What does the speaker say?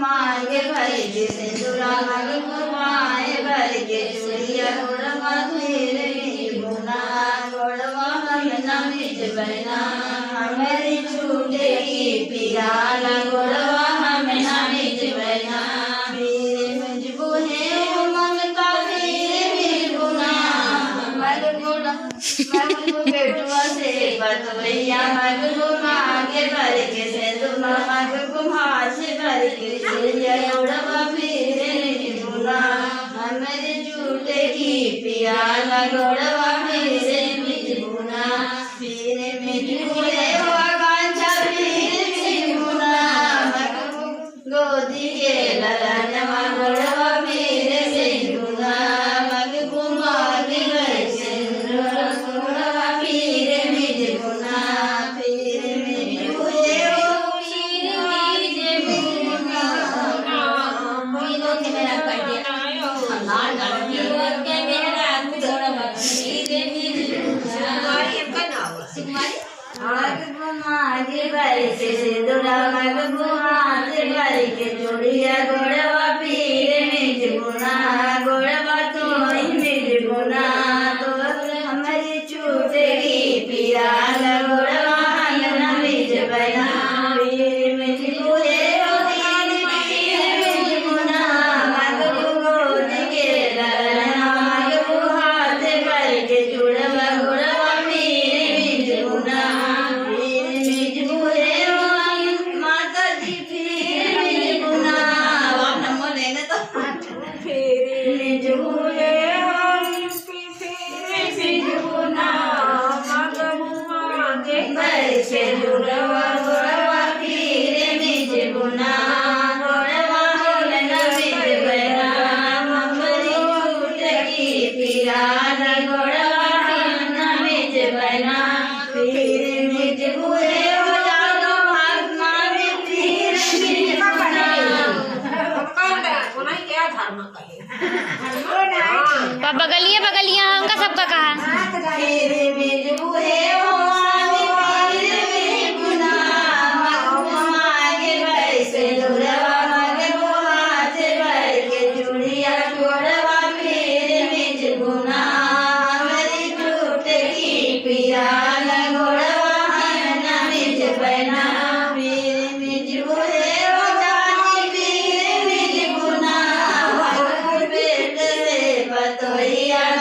मांगे भर के सिंदूरा मग घुमाए भर के चूड़िया गोड़वा मेरे बुना गोड़वा हम नमिज बना हमारी छूटे की पियाला गोड़वा हम नमिज बना मेरे मजबू है ममता मेरे बुना मग गुना मग बेटुआ से बतवैया मग घुमागे भर के सिंदूरा मग घुमा से भर के चूड़िया गोड़वा मेरे बुना हमारे झूठे की पियाला गोड़वा मेरे मिज बुना मेरे मिज बुने हुआ कांचा मेरे मिज बुना गोदी के ललनवा गोड़वा मेरे मिज बुना मग घुमा के घर सिंदूरा गोड़वा मेरे मिज बुना मेरे मिज बुने मागे भर के सिंदूरा मग घुमाते भर के चूड़िया गोड़वा पीरे मिज बुना गोड़वा तो मिज बुना तो हमारी छूटे की पियाला गोड़वा हम मिज बना पीरे मिज बुए पीरे मिज बुना मग गोद के ललना मग हाथ भर के चूड़वा गोड़वा पीरे मिज बुना बगलिया बगलिया हमका सबका कहा पियाला